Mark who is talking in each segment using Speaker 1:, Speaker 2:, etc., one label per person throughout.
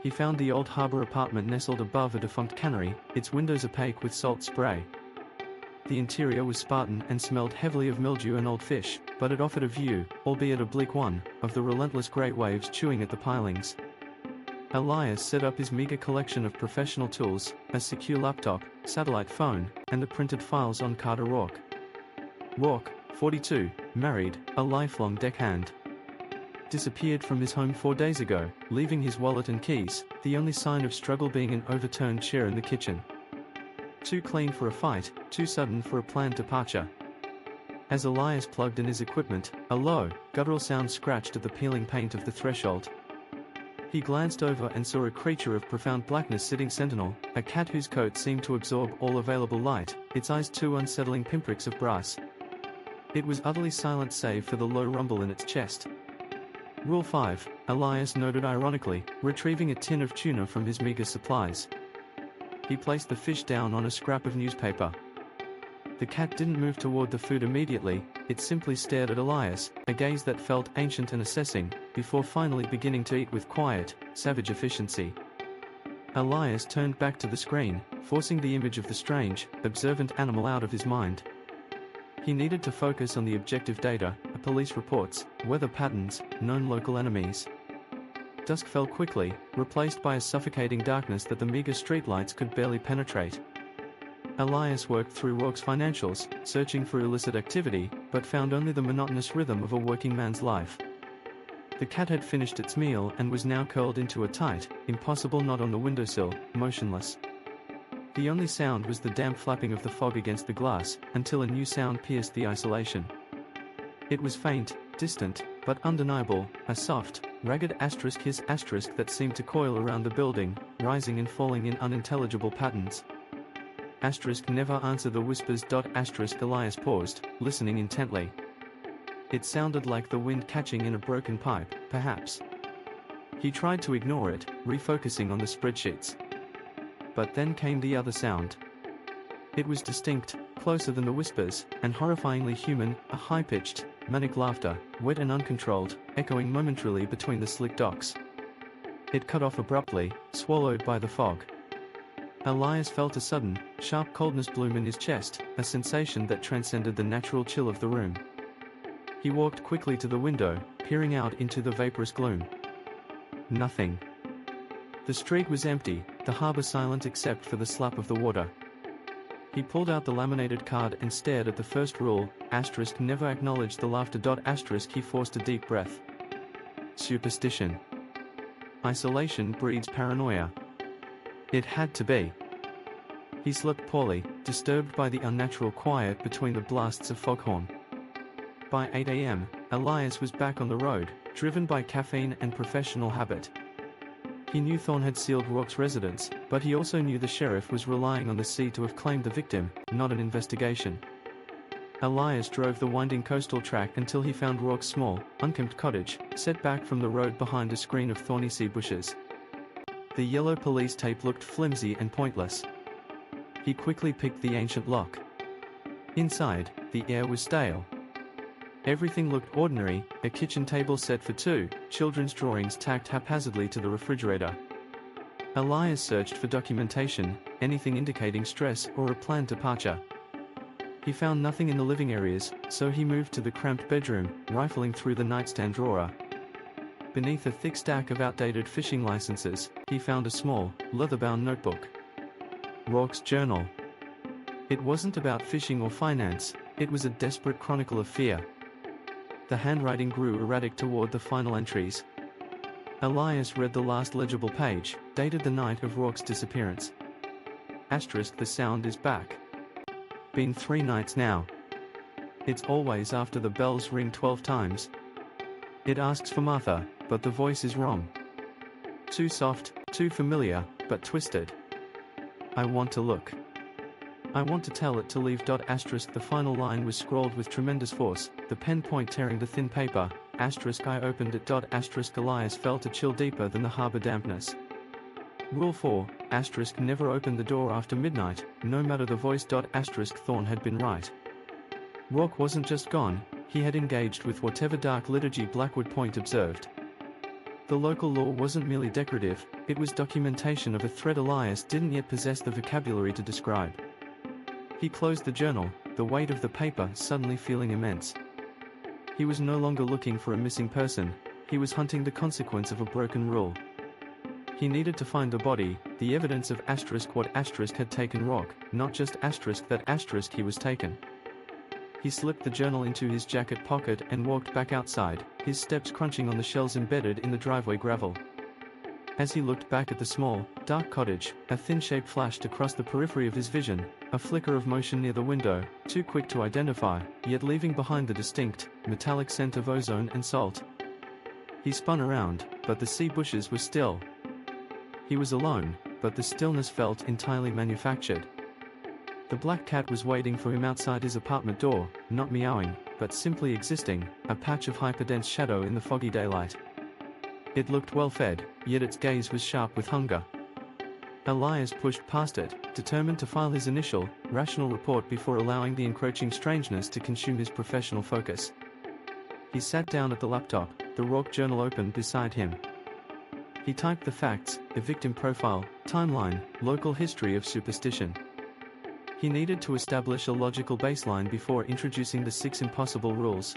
Speaker 1: He found the old harbor apartment nestled above a defunct cannery, its windows opaque with salt spray. The interior was Spartan and smelled heavily of mildew and old fish, but it offered a view, albeit a bleak one, of the relentless great waves chewing at the pilings. Elias set up his meager collection of professional tools, a secure laptop, satellite phone, and the printed files on Carter Rourke. Rourke, 42, married, a lifelong deckhand. Disappeared from his home 4 days ago, leaving his wallet and keys, the only sign of struggle being an overturned chair in the kitchen. Too clean for a fight, too sudden for a planned departure. As Elias plugged in his equipment, a low, guttural sound scratched at the peeling paint of the threshold. He glanced over and saw a creature of profound blackness sitting sentinel, a cat whose coat seemed to absorb all available light, its eyes two unsettling pinpricks of brass. It was utterly silent save for the low rumble in its chest. Rule 5, Elias noted ironically, retrieving a tin of tuna from his meager supplies. He placed the fish down on a scrap of newspaper. The cat didn't move toward the food immediately, it simply stared at Elias, a gaze that felt ancient and assessing, before finally beginning to eat with quiet, savage efficiency. Elias turned back to the screen, forcing the image of the strange, observant animal out of his mind. He needed to focus on the objective data, police reports, weather patterns, known local enemies. Dusk fell quickly, replaced by a suffocating darkness that the meager streetlights could barely penetrate. Elias worked through Rourke's financials, searching for illicit activity, but found only the monotonous rhythm of a working man's life. The cat had finished its meal and was now curled into a tight, impossible knot on the windowsill, motionless. The only sound was the damp flapping of the fog against the glass, until a new sound pierced the isolation. It was faint, distant, but undeniable, a soft, ragged hiss that seemed to coil around the building, rising and falling in unintelligible patterns. Never answer the whispers. Elias paused, listening intently. It sounded like the wind catching in a broken pipe, perhaps. He tried to ignore it, refocusing on the spreadsheets. But then came the other sound. It was distinct, closer than the whispers, and horrifyingly human, a high-pitched, manic laughter, wet and uncontrolled, echoing momentarily between the slick docks. It cut off abruptly, swallowed by the fog. Elias felt a sudden, sharp coldness bloom in his chest, a sensation that transcended the natural chill of the room. He walked quickly to the window, peering out into the vaporous gloom. Nothing. The street was empty, the harbor silent except for the slap of the water. He pulled out the laminated card and stared at the first rule, never acknowledge the laughter. He forced a deep breath. Superstition. Isolation breeds paranoia. It had to be. He slept poorly, disturbed by the unnatural quiet between the blasts of foghorn. By 8 a.m., Elias was back on the road, driven by caffeine and professional habit. He knew Thorne had sealed Rourke's residence, but he also knew the sheriff was relying on the sea to have claimed the victim, not an investigation. Elias drove the winding coastal track until he found Rourke's small, unkempt cottage, set back from the road behind a screen of thorny sea bushes. The yellow police tape looked flimsy and pointless. He quickly picked the ancient lock. Inside, the air was stale. Everything looked ordinary, a kitchen table set for two, children's drawings tacked haphazardly to the refrigerator. Elias searched for documentation, anything indicating stress or a planned departure. He found nothing in the living areas, so he moved to the cramped bedroom, rifling through the nightstand drawer. Beneath a thick stack of outdated fishing licenses, he found a small, leather-bound notebook. Rourke's journal. It wasn't about fishing or finance, it was a desperate chronicle of fear. The handwriting grew erratic toward the final entries. Elias read the last legible page, dated the night of Rourke's disappearance. The sound is back. Been 3 nights now. It's always after the bells ring 12 times. It asks for Martha, but the voice is wrong. Too soft, too familiar, but twisted. I want to look. I want to tell it to leave. The final line was scrawled with tremendous force, the pen point tearing the thin paper. I opened it. Elias felt a chill deeper than the harbor dampness. Rule 4, never open the door after midnight, no matter the voice. Thorne had been right. Rourke wasn't just gone, he had engaged with whatever dark liturgy Blackwood Point observed. The local law wasn't merely decorative, it was documentation of a threat Elias didn't yet possess the vocabulary to describe. He closed the journal, the weight of the paper suddenly feeling immense. He was no longer looking for a missing person, he was hunting the consequence of a broken rule. He needed to find the body, the evidence of what had taken Rock, not just that he was taken. He slipped the journal into his jacket pocket and walked back outside, his steps crunching on the shells embedded in the driveway gravel. As he looked back at the small, dark cottage, a thin shape flashed across the periphery of his vision, a flicker of motion near the window, too quick to identify, yet leaving behind the distinct, metallic scent of ozone and salt. He spun around, but the sea bushes were still. He was alone, but the stillness felt entirely manufactured. The black cat was waiting for him outside his apartment door, not meowing, but simply existing, a patch of hyperdense shadow in the foggy daylight. It looked well-fed, yet its gaze was sharp with hunger. Elias pushed past it, determined to file his initial, rational report before allowing the encroaching strangeness to consume his professional focus. He sat down at the laptop, the Rock journal open beside him. He typed the facts, the victim profile, timeline, local history of superstition. He needed to establish a logical baseline before introducing the 6 impossible rules.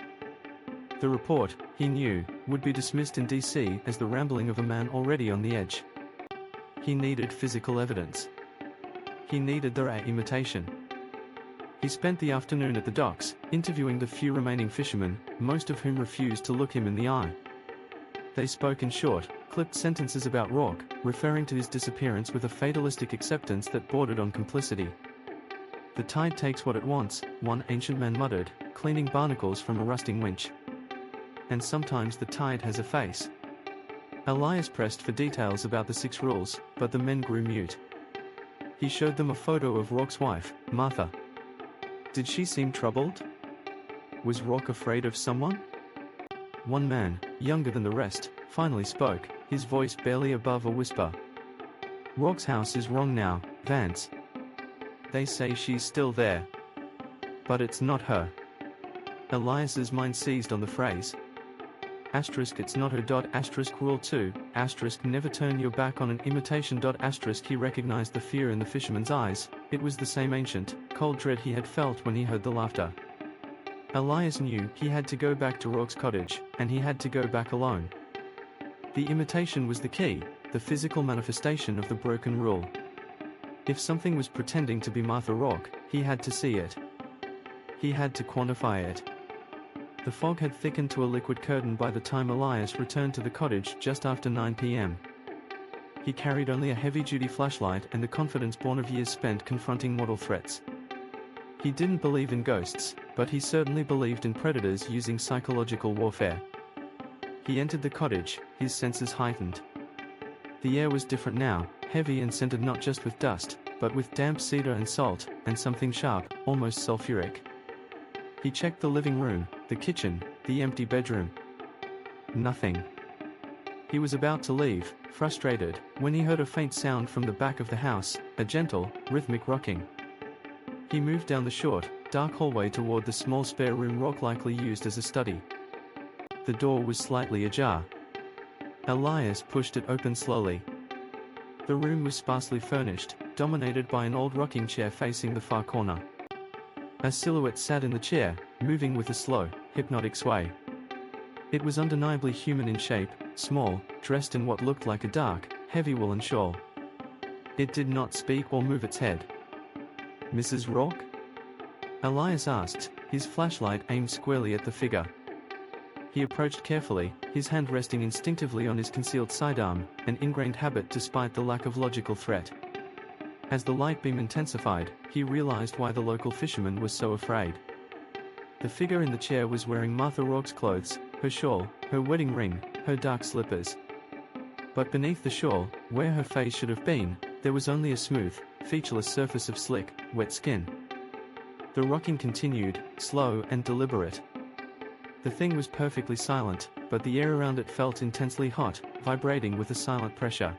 Speaker 1: The report, he knew, would be dismissed in DC as the rambling of a man already on the edge. He needed physical evidence. He needed the imitation. He spent the afternoon at the docks, interviewing the few remaining fishermen, most of whom refused to look him in the eye. They spoke in short, clipped sentences about Rock, referring to his disappearance with a fatalistic acceptance that bordered on complicity. "The tide takes what it wants," one ancient man muttered, cleaning barnacles from a rusting winch. "And sometimes the tide has a face." Elias pressed for details about the 6 rules, but the men grew mute. He showed them a photo of Rock's wife, Martha. Did she seem troubled? Was Rock afraid of someone? One man, younger than the rest, finally spoke, his voice barely above a whisper. "Rock's house is wrong now, Vance. They say she's still there. But it's not her." Elias's mind seized on the phrase. It's not her. Rule 2, never turn your back on an imitation. He recognized the fear in the fisherman's eyes, it was the same ancient, cold dread he had felt when he heard the laughter. Elias knew he had to go back to Rock's cottage, and he had to go back alone. The imitation was the key, the physical manifestation of the broken rule. If something was pretending to be Martha Rock, he had to see it. He had to quantify it. The fog had thickened to a liquid curtain by the time Elias returned to the cottage just after 9 p.m. He carried only a heavy-duty flashlight and the confidence born of years spent confronting mortal threats. He didn't believe in ghosts, but he certainly believed in predators using psychological warfare. He entered the cottage, his senses heightened. The air was different now, heavy and scented not just with dust, but with damp cedar and salt, and something sharp, almost sulfuric. He checked the living room, the kitchen, the empty bedroom. Nothing. He was about to leave, frustrated, when he heard a faint sound from the back of the house, a gentle, rhythmic rocking. He moved down the short, dark hallway toward the small spare room Rock likely used as a study. The door was slightly ajar. Elias pushed it open slowly. The room was sparsely furnished, dominated by an old rocking chair facing the far corner. A silhouette sat in the chair, moving with a slow, hypnotic sway. It was undeniably human in shape, small, dressed in what looked like a dark, heavy woolen shawl. It did not speak or move its head. "Mrs. Rock?" Elias asked, his flashlight aimed squarely at the figure. He approached carefully, his hand resting instinctively on his concealed sidearm, an ingrained habit despite the lack of logical threat. As the light beam intensified, he realized why the local fisherman was so afraid. The figure in the chair was wearing Martha Rock's clothes, her shawl, her wedding ring, her dark slippers. But beneath the shawl, where her face should have been, there was only a smooth, featureless surface of slick, wet skin. The rocking continued, slow and deliberate. The thing was perfectly silent, but the air around it felt intensely hot, vibrating with a silent pressure.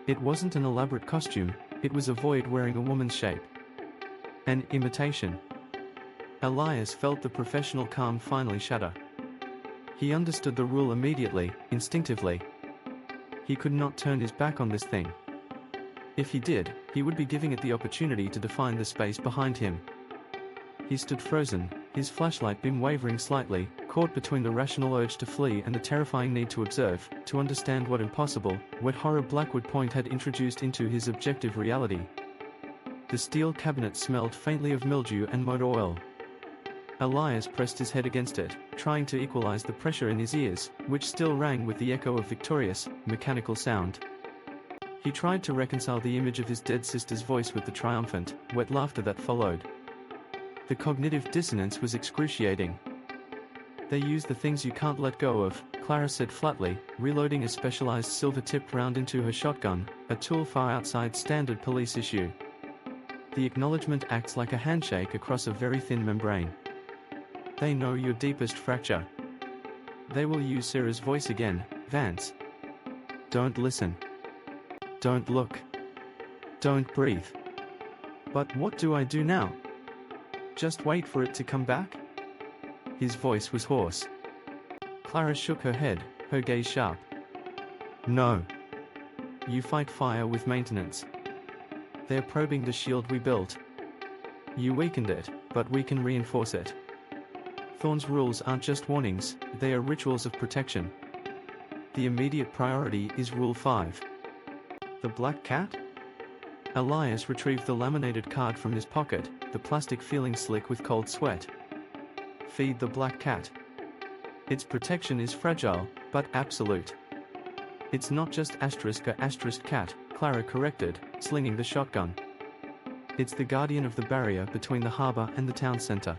Speaker 1: It wasn't an elaborate costume, it was a void wearing a woman's shape. An imitation. Elias felt the professional calm finally shatter. He understood the rule immediately, instinctively, He could not turn his back on this thing. If he did, he would be giving it the opportunity to define the space behind him. He stood frozen, his flashlight beam wavering slightly, caught between the rational urge to flee and the terrifying need to observe, to understand what impossible, wet horror Blackwood Point had introduced into his objective reality. The steel cabinet smelled faintly of mildew and motor oil. Elias pressed his head against it, trying to equalize the pressure in his ears, which still rang with the echo of Victoria's, mechanical sound. He tried to reconcile the image of his dead sister's voice with the triumphant, wet laughter that followed. The cognitive dissonance was excruciating. "They use the things you can't let go of," Clara said flatly, reloading a specialized silver-tipped round into her shotgun, a tool far outside standard police issue. The acknowledgement acts like a handshake across a very thin membrane. "They know your deepest fracture. They will use Sarah's voice again, Vance. Don't listen. Don't look. Don't breathe." "But what do I do now? Just wait for it to come back?" His voice was hoarse. Clara shook her head, her gaze sharp. "No. You fight fire with maintenance. They're probing the shield we built. You weakened it, but we can reinforce it. Thorne's rules aren't just warnings, they are rituals of protection. The immediate priority is Rule 5. The black cat?" Elias retrieved the laminated card from his pocket, the plastic feeling slick with cold sweat. "Feed the black cat. Its protection is fragile, but absolute. It's not just **a cat, Clara corrected, slinging the shotgun. It's the guardian of the barrier between the harbor and the town center.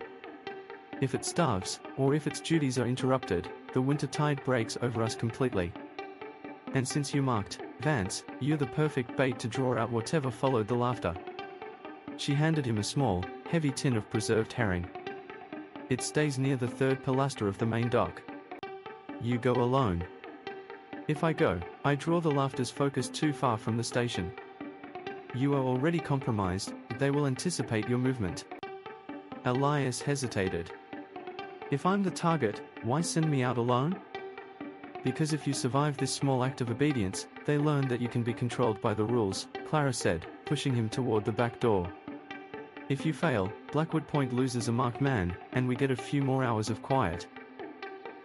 Speaker 1: If it starves, or if its duties are interrupted, the winter tide breaks over us completely. And since you marked, Vance, you're the perfect bait to draw out whatever followed the laughter." She handed him a small, heavy tin of preserved herring. "It stays near the third pilaster of the main dock. You go alone. If I go, I draw the laughter's focus too far from the station. You are already compromised, they will anticipate your movement." Elias hesitated. "If I'm the target, why send me out alone?" "Because if you survive this small act of obedience, they learn that you can be controlled by the rules," Clara said, pushing him toward the back door. "If you fail, Blackwood Point loses a marked man, and we get a few more hours of quiet.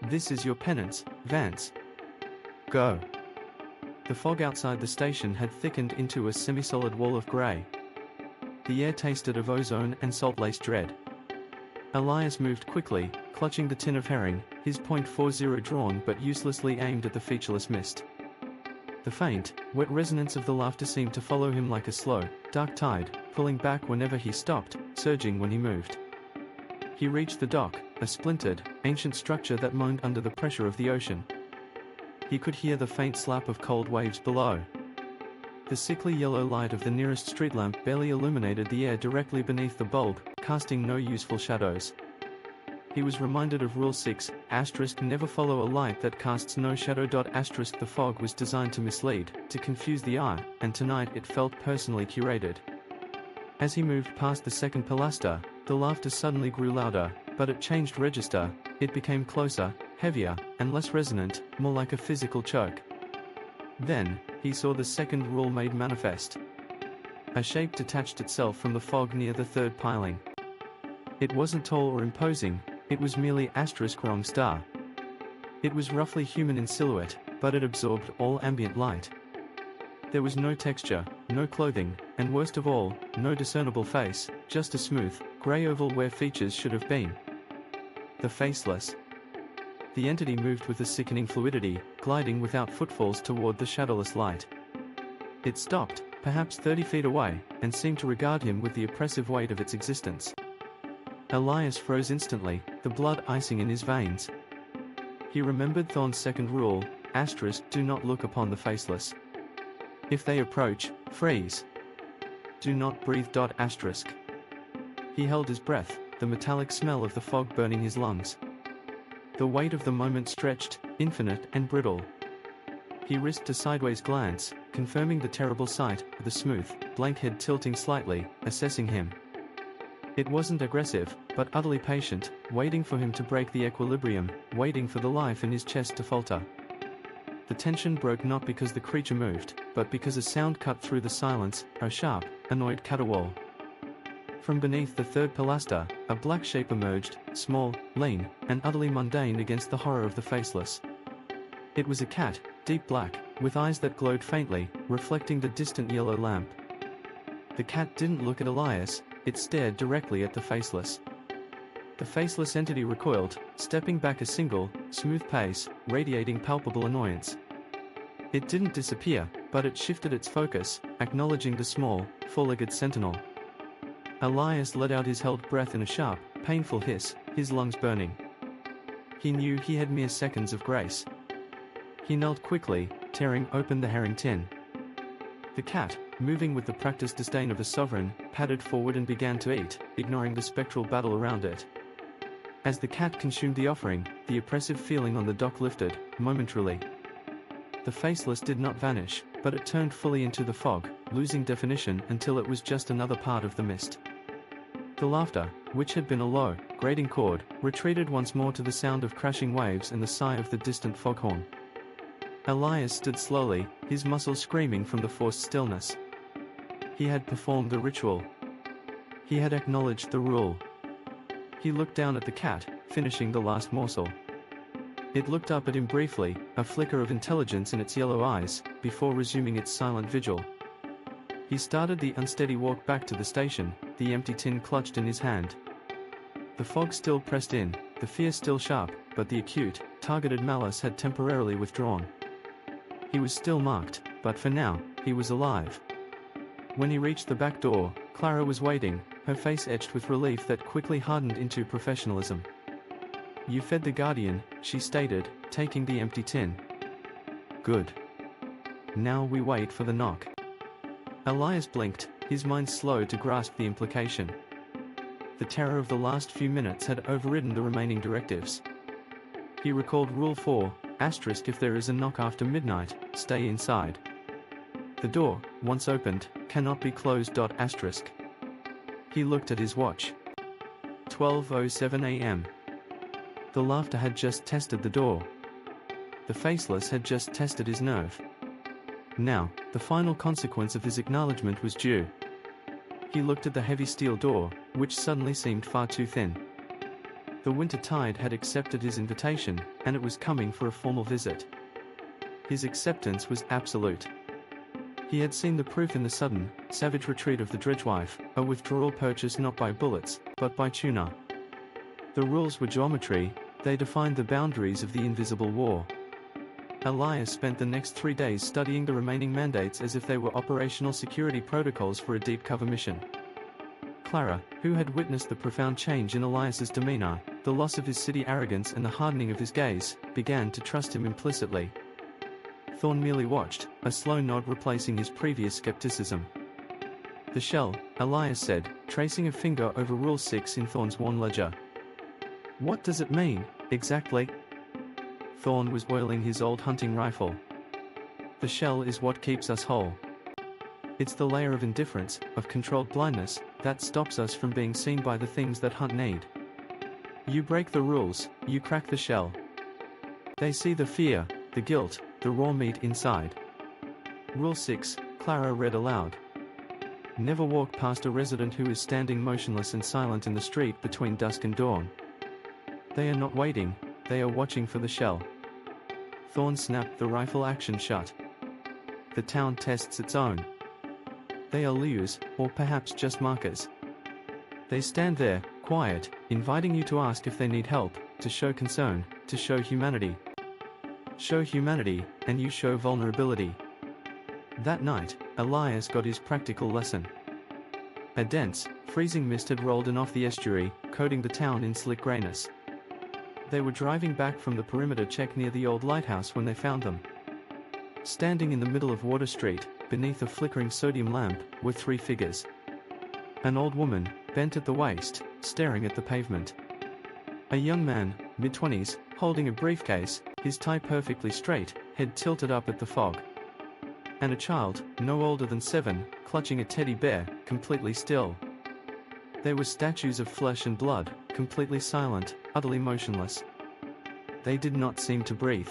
Speaker 1: This is your penance, Vance. Go." The fog outside the station had thickened into a semi-solid wall of gray. The air tasted of ozone and salt-laced dread. Elias moved quickly, clutching the tin of herring, his .40 drawn but uselessly aimed at the featureless mist. The faint, wet resonance of the laughter seemed to follow him like a slow, dark tide, pulling back whenever he stopped, surging when he moved. He reached the dock, a splintered, ancient structure that moaned under the pressure of the ocean. He could hear the faint slap of cold waves below. The sickly yellow light of the nearest street lamp barely illuminated the air directly beneath the bulb, casting no useful shadows. He was reminded of Rule 6, * never follow a light that casts no shadow. * The fog was designed to mislead, to confuse the eye, and tonight it felt personally curated. As he moved past the second pilaster, the laughter suddenly grew louder, but it changed register, it became closer, heavier, and less resonant, more like a physical choke. Then, he saw the second rule made manifest. A shape detached itself from the fog near the third piling. It wasn't tall or imposing, it was merely *wrong star. It was roughly human in silhouette, but it absorbed all ambient light. There was no texture, no clothing, and worst of all, no discernible face, just a smooth, grey oval where features should have been. The faceless. The entity moved with a sickening fluidity, gliding without footfalls toward the shadowless light. It stopped, perhaps 30 feet away, and seemed to regard him with the oppressive weight of its existence. Elias froze instantly, the blood icing in his veins. He remembered Thorne's second rule, * do not look upon the faceless. If they approach, freeze. Do not breathe. *. He held his breath, the metallic smell of the fog burning his lungs. The weight of the moment stretched, infinite and brittle. He risked a sideways glance, confirming the terrible sight, the smooth, blank head tilting slightly, assessing him. It wasn't aggressive, but utterly patient, waiting for him to break the equilibrium, waiting for the life in his chest to falter. The tension broke not because the creature moved, but because a sound cut through the silence, a sharp, annoyed caterwaul. From beneath the third pilaster, a black shape emerged, small, lean, and utterly mundane against the horror of the faceless. It was a cat, deep black, with eyes that glowed faintly, reflecting the distant yellow lamp. The cat didn't look at Elias, it stared directly at the faceless. The faceless entity recoiled, stepping back a single, smooth pace, radiating palpable annoyance. It didn't disappear, but it shifted its focus, acknowledging the small, four-legged sentinel. Elias let out his held breath in a sharp, painful hiss, his lungs burning. He knew he had mere seconds of grace. He knelt quickly, tearing open the herring tin. The cat, moving with the practiced disdain of a sovereign, padded forward and began to eat, ignoring the spectral battle around it. As the cat consumed the offering, the oppressive feeling on the dock lifted, momentarily. The faceless did not vanish, but it turned fully into the fog, losing definition until it was just another part of the mist. The laughter, which had been a low, grating chord, retreated once more to the sound of crashing waves and the sigh of the distant foghorn. Elias stood slowly, his muscles screaming from the forced stillness. He had performed the ritual. He had acknowledged the rule. He looked down at the cat, finishing the last morsel. It looked up at him briefly, a flicker of intelligence in its yellow eyes, before resuming its silent vigil. He started the unsteady walk back to the station, the empty tin clutched in his hand. The fog still pressed in, the fear still sharp, but the acute, targeted malice had temporarily withdrawn. He was still marked, but for now, he was alive. When he reached the back door, Clara was waiting, her face etched with relief that quickly hardened into professionalism. "You fed the guardian," she stated, taking the empty tin. "Good. Now we wait for the knock." Elias blinked, his mind slow to grasp the implication. The terror of the last few minutes had overridden the remaining directives. He recalled Rule 4, *, if there is a knock after midnight, stay inside. The door, once opened, cannot be closed. *. He looked at his watch. 12:07 a.m. The laughter had just tested the door. The faceless had just tested his nerve. Now, the final consequence of his acknowledgement was due. He looked at the heavy steel door, which suddenly seemed far too thin. The winter tide had accepted his invitation, and it was coming for a formal visit. His acceptance was absolute. He had seen the proof in the sudden, savage retreat of the dredgewife, a withdrawal purchased not by bullets, but by tuna. The rules were geometry, they defined the boundaries of the invisible war. Elias spent the next 3 days studying the remaining mandates as if they were operational security protocols for a deep cover mission. Clara, who had witnessed the profound change in Elias's demeanor, the loss of his city arrogance and the hardening of his gaze, began to trust him implicitly. Thorn merely watched, a slow nod replacing his previous skepticism. "The shell," Elias said, tracing a finger over Rule 6 in Thorn's worn ledger. "What does it mean, exactly?" Thorn was oiling his old hunting rifle. "The shell is what keeps us whole. It's the layer of indifference, of controlled blindness, that stops us from being seen by the things that hunt need. You break the rules, you crack the shell. They see the fear, the guilt, the raw meat inside." Rule 6, Clara read aloud. "Never walk past a resident who is standing motionless and silent in the street between dusk and dawn. They are not waiting, they are watching for the shell." Thorn snapped the rifle action shut. "The town tests its own. They are lures, or perhaps just markers. They stand there, quiet, inviting you to ask if they need help, to show concern, to show humanity. Show humanity, and you show vulnerability." That night, Elias got his practical lesson. A dense, freezing mist had rolled in off the estuary, coating the town in slick grayness. They were driving back from the perimeter check near the old lighthouse when they found them. Standing in the middle of Water Street, beneath a flickering sodium lamp, were 3 figures. An old woman, bent at the waist, staring at the pavement. A young man, mid-20s, holding a briefcase, his tie perfectly straight, head tilted up at the fog. And a child, no older than 7, clutching a teddy bear, completely still. They were statues of flesh and blood, completely silent, utterly motionless. They did not seem to breathe.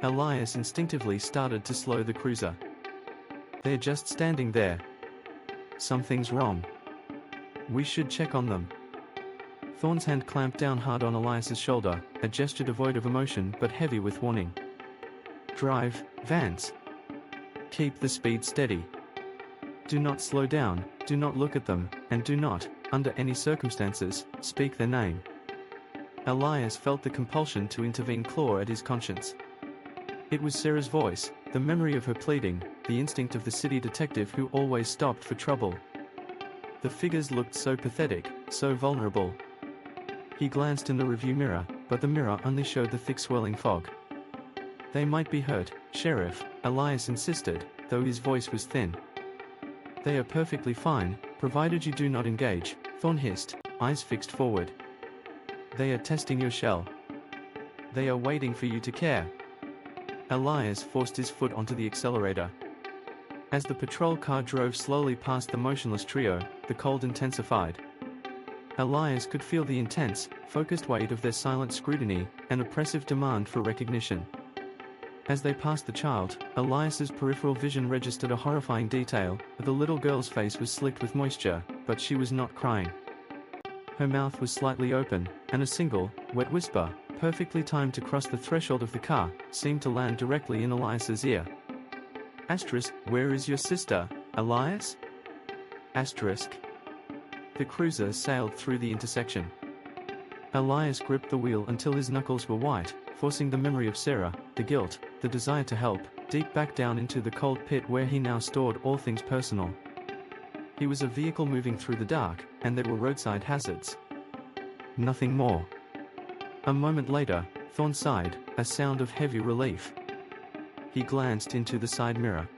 Speaker 1: Elias instinctively started to slow the cruiser. They're just standing there. Something's wrong. We should check on them. Thorn's hand clamped down hard on Elias's shoulder, a gesture devoid of emotion but heavy with warning. Drive, Vance. Keep the speed steady. Do not slow down, do not look at them, and do not, under any circumstances, speak their name. Elias felt the compulsion to intervene claw at his conscience. It was Sarah's voice, the memory of her pleading, the instinct of the city detective who always stopped for trouble. The figures looked so pathetic, so vulnerable. He glanced in the review mirror, but the mirror only showed the thick swirling fog. They might be hurt, Sheriff, Elias insisted, though his voice was thin. They are perfectly fine, provided you do not engage, Thorn hissed, eyes fixed forward. They are testing your shell. They are waiting for you to care. Elias forced his foot onto the accelerator. As the patrol car drove slowly past the motionless trio, the cold intensified. Elias could feel the intense, focused weight of their silent scrutiny, an oppressive demand for recognition. As they passed the child, Elias's peripheral vision registered a horrifying detail. The little girl's face was slicked with moisture, but she was not crying. Her mouth was slightly open, and a single, wet whisper, perfectly timed to cross the threshold of the car, seemed to land directly in Elias's ear. Asterisk, where is your sister, Elias? Asterisk. The cruiser sailed through the intersection. Elias gripped the wheel until his knuckles were white, forcing the memory of Sarah, the guilt, the desire to help, deep back down into the cold pit where he now stored all things personal. He was a vehicle moving through the dark, and there were roadside hazards. Nothing more. A moment later, Thorn sighed, a sound of heavy relief. He glanced into the side mirror.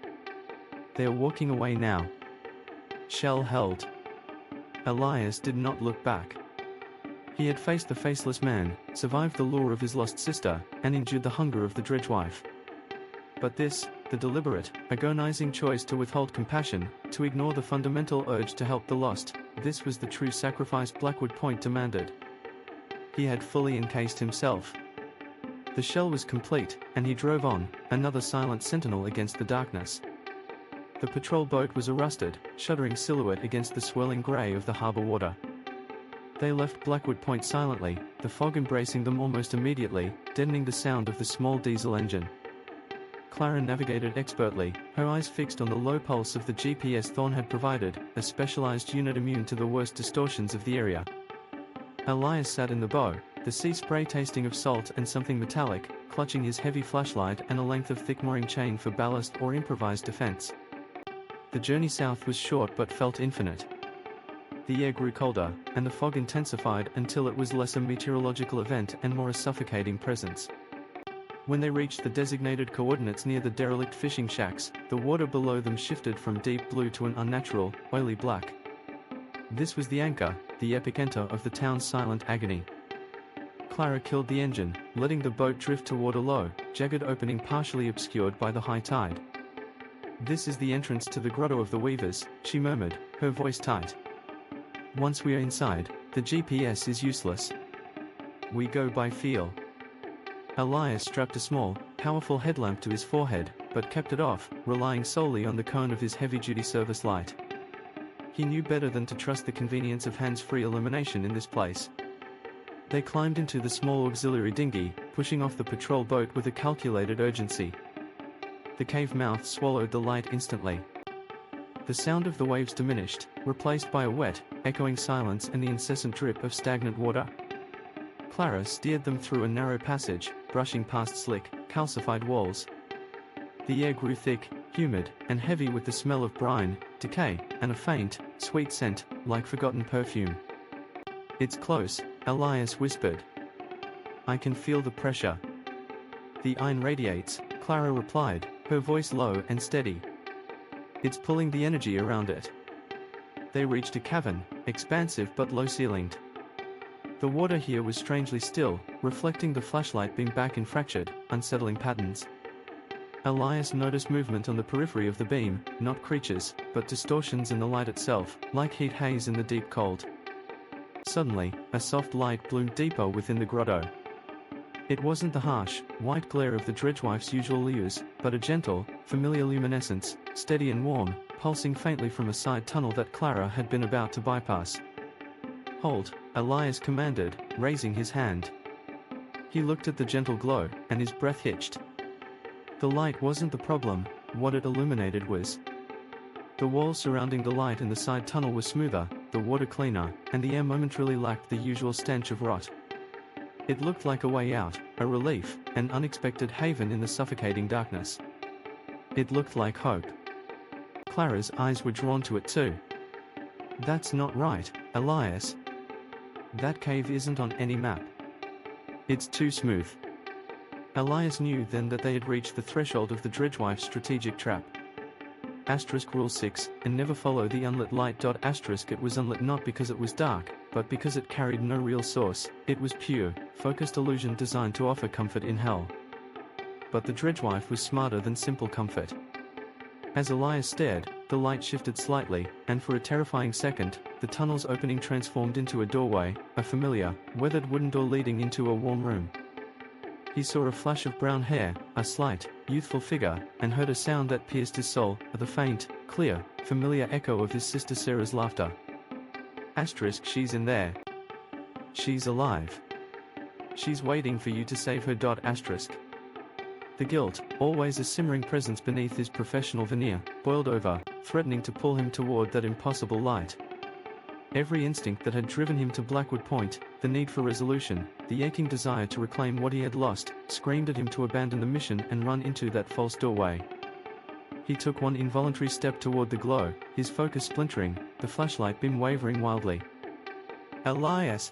Speaker 1: They are walking away now. Shell held. Elias did not look back. He had faced the faceless man, survived the lure of his lost sister, and endured the hunger of the dredge wife. But this, the deliberate, agonizing choice to withhold compassion, to ignore the fundamental urge to help the lost, this was the true sacrifice Blackwood Point demanded. He had fully encased himself. The shell was complete, and he drove on, another silent sentinel against the darkness. The patrol boat was a rusted, shuddering silhouette against the swirling grey of the harbour water. They left Blackwood Point silently, the fog embracing them almost immediately, deadening the sound of the small diesel engine. Clara navigated expertly, her eyes fixed on the low pulse of the GPS Thorn had provided, a specialized unit immune to the worst distortions of the area. Elias sat in the bow, the sea spray tasting of salt and something metallic, clutching his heavy flashlight and a length of thick mooring chain for ballast or improvised defense. The journey south was short but felt infinite. The air grew colder, and the fog intensified until it was less a meteorological event and more a suffocating presence. When they reached the designated coordinates near the derelict fishing shacks, the water below them shifted from deep blue to an unnatural, oily black. This was the anchor, the epicenter of the town's silent agony. Clara killed the engine, letting the boat drift toward a low, jagged opening partially obscured by the high tide. "This is the entrance to the Grotto of the Weavers," she murmured, her voice tight. "Once we are inside, the GPS is useless. We go by feel." Elias strapped a small, powerful headlamp to his forehead, but kept it off, relying solely on the cone of his heavy-duty service light. He knew better than to trust the convenience of hands-free illumination in this place. They climbed into the small auxiliary dinghy, pushing off the patrol boat with a calculated urgency. The cave mouth swallowed the light instantly. The sound of the waves diminished, replaced by a wet, echoing silence and the incessant drip of stagnant water. Clara steered them through a narrow passage, brushing past slick, calcified walls. The air grew thick, humid, and heavy with the smell of brine, decay, and a faint, sweet scent, like forgotten perfume. "It's close," Elias whispered. "I can feel the pressure." "The iron radiates," Clara replied, her voice low and steady. "It's pulling the energy around it." They reached a cavern, expansive but low-ceilinged. The water here was strangely still, reflecting the flashlight beam back in fractured, unsettling patterns. Elias noticed movement on the periphery of the beam, not creatures, but distortions in the light itself, like heat haze in the deep cold. Suddenly, a soft light bloomed deeper within the grotto. It wasn't the harsh, white glare of the dredgewife's usual lures, but a gentle, familiar luminescence, steady and warm, pulsing faintly from a side tunnel that Clara had been about to bypass. "Halt," Elias commanded, raising his hand. He looked at the gentle glow, and his breath hitched. The light wasn't the problem, what it illuminated was. The walls surrounding the light in the side tunnel were smoother, the water cleaner, and the air momentarily lacked the usual stench of rot. It looked like a way out, a relief, an unexpected haven in the suffocating darkness. It looked like hope. Clara's eyes were drawn to it too. "That's not right, Elias. That cave isn't on any map. It's too smooth." Elias knew then that they had reached the threshold of the dredgewife's strategic trap. Rule 6, and never follow the unlit light. It was unlit not because it was dark, but because it carried no real source. It was pure, focused illusion designed to offer comfort in hell. But the dredgewife was smarter than simple comfort. As Elias stared, the light shifted slightly, and for a terrifying second, the tunnel's opening transformed into a doorway, a familiar, weathered wooden door leading into a warm room. He saw a flash of brown hair, a slight, youthful figure, and heard a sound that pierced his soul, the faint, clear, familiar echo of his sister Sarah's laughter. "She's in there. She's alive. She's waiting for you to save her." The guilt, always a simmering presence beneath his professional veneer, boiled over, threatening to pull him toward that impossible light. Every instinct that had driven him to Blackwood Point, the need for resolution, the aching desire to reclaim what he had lost, screamed at him to abandon the mission and run into that false doorway. He took one involuntary step toward the glow, his focus splintering, the flashlight beam wavering wildly. "Elias!"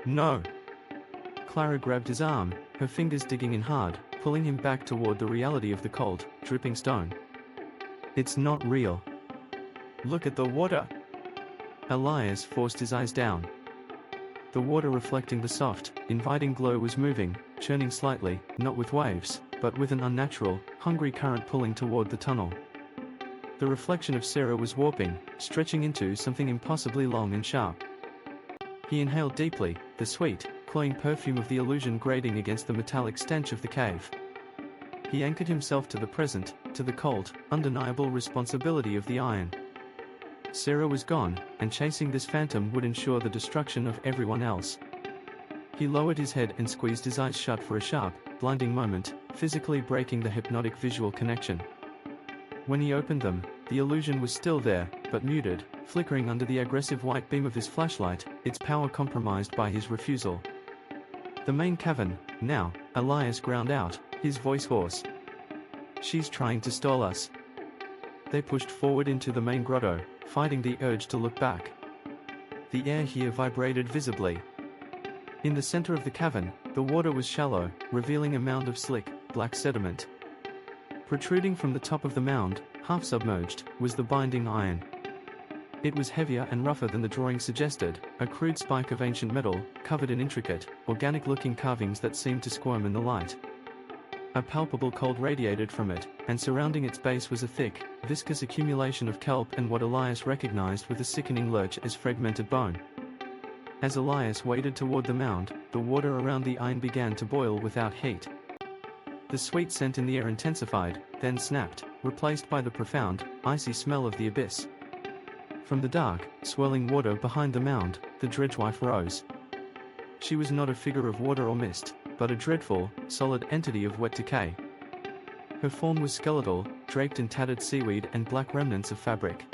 Speaker 1: "No!" Clara grabbed his arm, her fingers digging in hard, pulling him back toward the reality of the cold, dripping stone. "It's not real. Look at the water!" Elias forced his eyes down. The water reflecting the soft, inviting glow was moving, churning slightly, not with waves, but with an unnatural, hungry current pulling toward the tunnel. The reflection of Sarah was warping, stretching into something impossibly long and sharp. He inhaled deeply, the sweet, cloying perfume of the illusion grating against the metallic stench of the cave. He anchored himself to the present, to the cold, undeniable responsibility of the iron. Sarah was gone, and chasing this phantom would ensure the destruction of everyone else. He lowered his head and squeezed his eyes shut for a sharp, blinding moment, physically breaking the hypnotic visual connection. When he opened them, the illusion was still there, but muted, flickering under the aggressive white beam of his flashlight, its power compromised by his refusal. "The main cavern, now," Elias ground out, his voice hoarse. "She's trying to stall us." They pushed forward into the main grotto, fighting the urge to look back. The air here vibrated visibly. In the center of the cavern, the water was shallow, revealing a mound of slick, black sediment. Protruding from the top of the mound, half submerged, was the binding iron. It was heavier and rougher than the drawing suggested, a crude spike of ancient metal, covered in intricate, organic-looking carvings that seemed to squirm in the light. A palpable cold radiated from it, and surrounding its base was a thick, viscous accumulation of kelp and what Elias recognized with a sickening lurch as fragmented bone. As Elias waded toward the mound, the water around the iron began to boil without heat. The sweet scent in the air intensified, then snapped, replaced by the profound, icy smell of the abyss. From the dark, swirling water behind the mound, the dredgewife rose. She was not a figure of water or mist, but a dreadful, solid entity of wet decay. Her form was skeletal, draped in tattered seaweed and black remnants of fabric.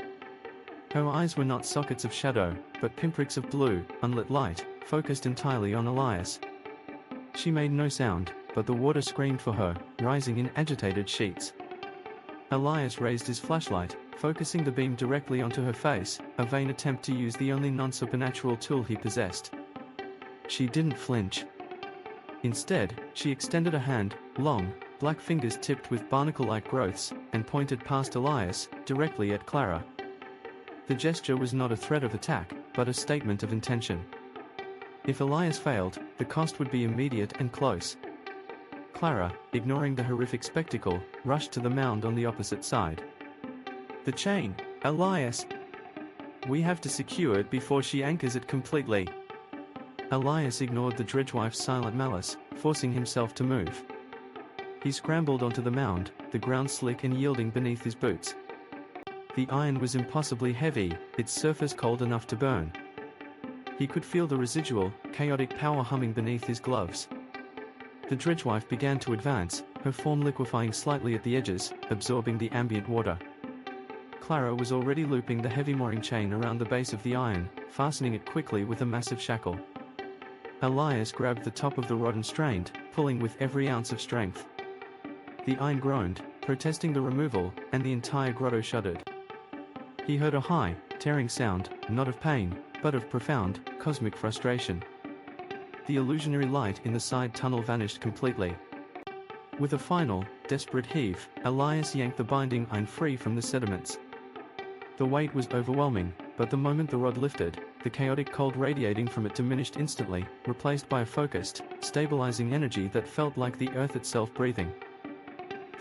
Speaker 1: Her eyes were not sockets of shadow, but pinpricks of blue, unlit light, focused entirely on Elias. She made no sound, but the water screamed for her, rising in agitated sheets. Elias raised his flashlight, focusing the beam directly onto her face, a vain attempt to use the only non-supernatural tool he possessed. She didn't flinch. Instead, she extended a hand, long, black fingers tipped with barnacle-like growths, and pointed past Elias, directly at Clara. The gesture was not a threat of attack, but a statement of intention. If Elias failed, the cost would be immediate and close. Clara, ignoring the horrific spectacle, rushed to the mound on the opposite side. "The chain, Elias! We have to secure it before she anchors it completely." Elias ignored the dredgewife's silent malice, forcing himself to move. He scrambled onto the mound, the ground slick and yielding beneath his boots. The iron was impossibly heavy, its surface cold enough to burn. He could feel the residual, chaotic power humming beneath his gloves. The dredgewife began to advance, her form liquefying slightly at the edges, absorbing the ambient water. Clara was already looping the heavy mooring chain around the base of the iron, fastening it quickly with a massive shackle. Elias grabbed the top of the rod and strained, pulling with every ounce of strength. The iron groaned, protesting the removal, and the entire grotto shuddered. He heard a high, tearing sound, not of pain, but of profound, cosmic frustration. The illusionary light in the side tunnel vanished completely. With a final, desperate heave, Elias yanked the binding iron free from the sediments. The weight was overwhelming, but the moment the rod lifted, the chaotic cold radiating from it diminished instantly, replaced by a focused, stabilizing energy that felt like the earth itself breathing.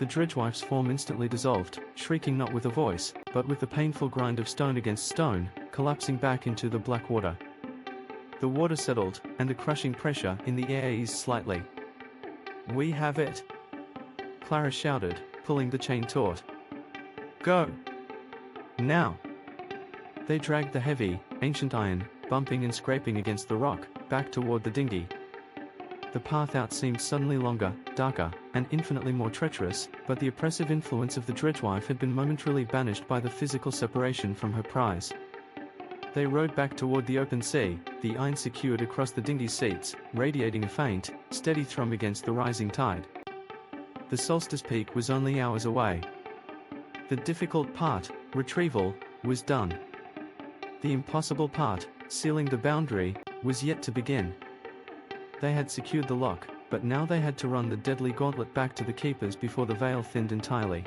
Speaker 1: The dredgewife's form instantly dissolved, shrieking not with a voice, but with the painful grind of stone against stone, collapsing back into the black water. The water settled, and the crushing pressure in the air eased slightly. "We have it!" Clara shouted, pulling the chain taut. "Go! Now!" They dragged the heavy, ancient iron, bumping and scraping against the rock, back toward the dinghy. The path out seemed suddenly longer, darker, and infinitely more treacherous, but the oppressive influence of the dredgewife had been momentarily banished by the physical separation from her prize. They rowed back toward the open sea, the iron secured across the dinghy's seats, radiating a faint, steady thrum against the rising tide. The solstice peak was only hours away. The difficult part, retrieval, was done. The impossible part, sealing the boundary, was yet to begin. They had secured the lock, but now they had to run the deadly gauntlet back to the keepers before the veil thinned entirely.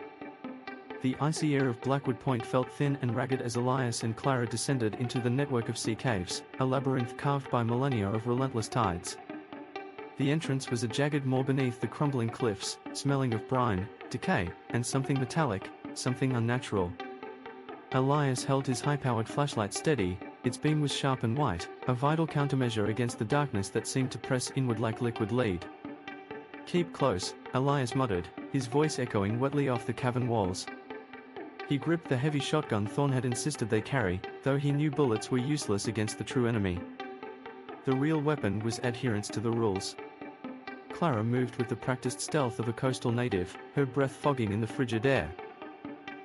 Speaker 1: The icy air of Blackwood Point felt thin and ragged as Elias and Clara descended into the network of sea caves, a labyrinth carved by millennia of relentless tides. The entrance was a jagged moor beneath the crumbling cliffs, smelling of brine, decay, and something metallic, something unnatural. Elias held his high-powered flashlight steady, its beam was sharp and white, a vital countermeasure against the darkness that seemed to press inward like liquid lead. "Keep close," Elias muttered, his voice echoing wetly off the cavern walls. He gripped the heavy shotgun Thorn had insisted they carry, though he knew bullets were useless against the true enemy. The real weapon was adherence to the rules. Clara moved with the practiced stealth of a coastal native, her breath fogging in the frigid air.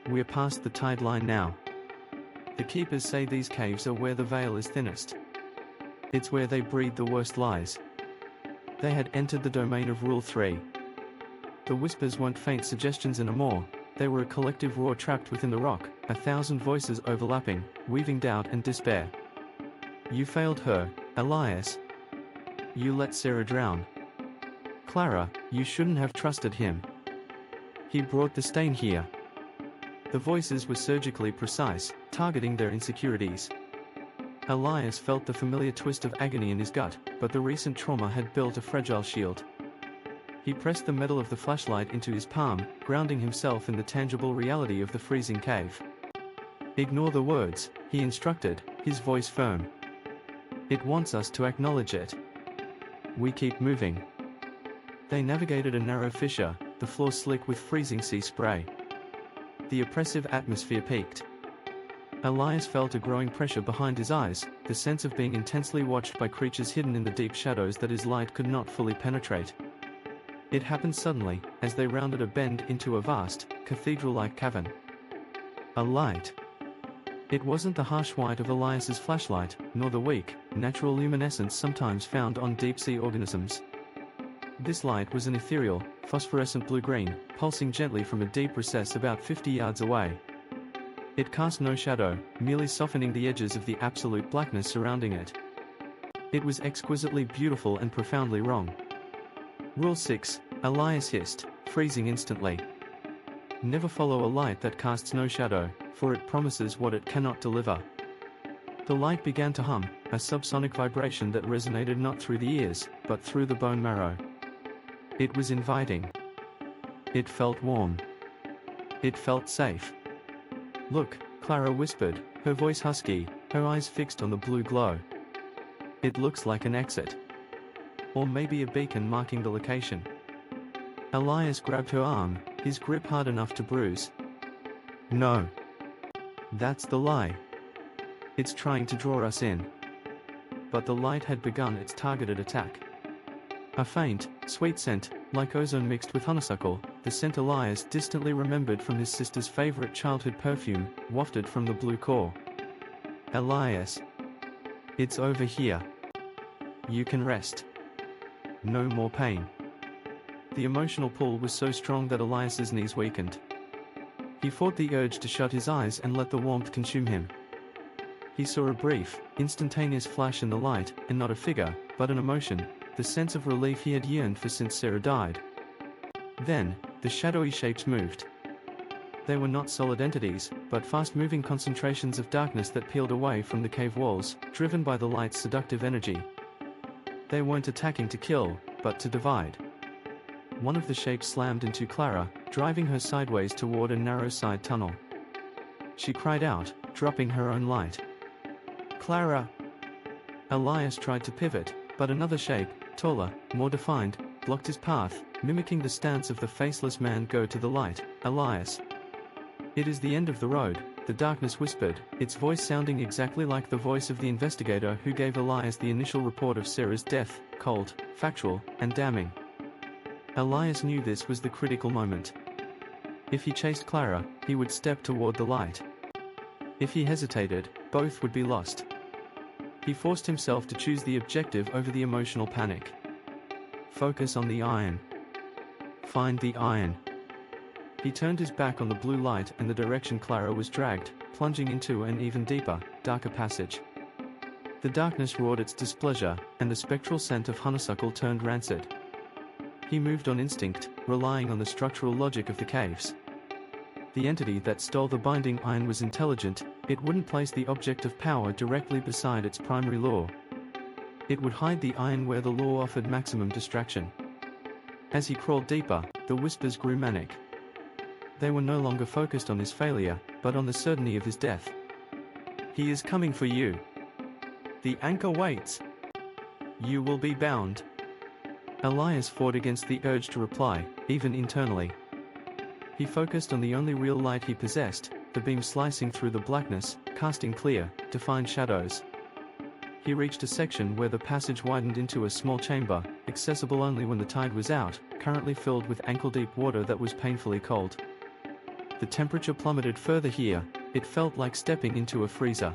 Speaker 1: "We're past the tide line now. The keepers say these caves are where the veil is thinnest. It's where they breed the worst lies." They had entered the domain of Rule 3. The whispers weren't faint suggestions anymore. They were a collective roar trapped within the rock, 1,000 voices overlapping, weaving doubt and despair. "You failed her, Elias. You let Sarah drown. Clara, you shouldn't have trusted him. He brought the stain here." The voices were surgically precise, targeting their insecurities. Elias felt the familiar twist of agony in his gut, but the recent trauma had built a fragile shield. He pressed the metal of the flashlight into his palm, grounding himself in the tangible reality of the freezing cave. "Ignore the words," he instructed, his voice firm. "It wants us to acknowledge it. We keep moving." They navigated a narrow fissure, the floor slick with freezing sea spray. The oppressive atmosphere peaked. Elias felt a growing pressure behind his eyes, the sense of being intensely watched by creatures hidden in the deep shadows that his light could not fully penetrate. It happened suddenly, as they rounded a bend into a vast, cathedral-like cavern. A light. It wasn't the harsh white of Elias's flashlight, nor the weak, natural luminescence sometimes found on deep-sea organisms. This light was an ethereal, phosphorescent blue-green, pulsing gently from a deep recess about 50 yards away. It cast no shadow, merely softening the edges of the absolute blackness surrounding it. It was exquisitely beautiful and profoundly wrong. Rule 6, Elias hissed, freezing instantly. Never follow a light that casts no shadow, for it promises what it cannot deliver. The light began to hum, a subsonic vibration that resonated not through the ears, but through the bone marrow. It was inviting. It felt warm. It felt safe. "Look," Clara whispered, her voice husky, her eyes fixed on the blue glow. It looks like an exit. Or maybe a beacon marking the location. Elias grabbed her arm, his grip hard enough to bruise. No. That's the lie. It's trying to draw us in. But the light had begun its targeted attack. A faint, sweet scent, like ozone mixed with honeysuckle, the scent Elias distantly remembered from his sister's favorite childhood perfume, wafted from the blue core. Elias. It's over here. You can rest. No more pain. The emotional pull was so strong that Elias's knees weakened. He fought the urge to shut his eyes and let the warmth consume him. He saw a brief, instantaneous flash in the light, and not a figure, but an emotion, the sense of relief he had yearned for since Sarah died. Then, the shadowy shapes moved. They were not solid entities, but fast-moving concentrations of darkness that peeled away from the cave walls, driven by the light's seductive energy. They weren't attacking to kill, but to divide. One of the shapes slammed into Clara, driving her sideways toward a narrow side tunnel. She cried out, dropping her own light. Clara! Elias tried to pivot, but another shape, taller, more defined, blocked his path, mimicking the stance of the faceless man go to the light. Elias. It is the end of the road, the darkness whispered, its voice sounding exactly like the voice of the investigator who gave Elias the initial report of Sarah's death, cold, factual, and damning. Elias knew this was the critical moment. If he chased Clara, he would step toward the light. If he hesitated, both would be lost. He forced himself to choose the objective over the emotional panic. Focus on the iron. Find the iron. He turned his back on the blue light and the direction Clara was dragged, plunging into an even deeper, darker passage. The darkness roared its displeasure, and the spectral scent of honeysuckle turned rancid. He moved on instinct, relying on the structural logic of the caves. The entity that stole the binding iron was intelligent, it wouldn't place the object of power directly beside its primary law. It would hide the iron where the law offered maximum distraction. As he crawled deeper, the whispers grew manic. They were no longer focused on his failure, but on the certainty of his death. He is coming for you. The anchor waits. You will be bound. Elias fought against the urge to reply, even internally. He focused on the only real light he possessed, the beam slicing through the blackness, casting clear, defined shadows. He reached a section where the passage widened into a small chamber, accessible only when the tide was out, currently filled with ankle-deep water that was painfully cold. The temperature plummeted further here, it felt like stepping into a freezer.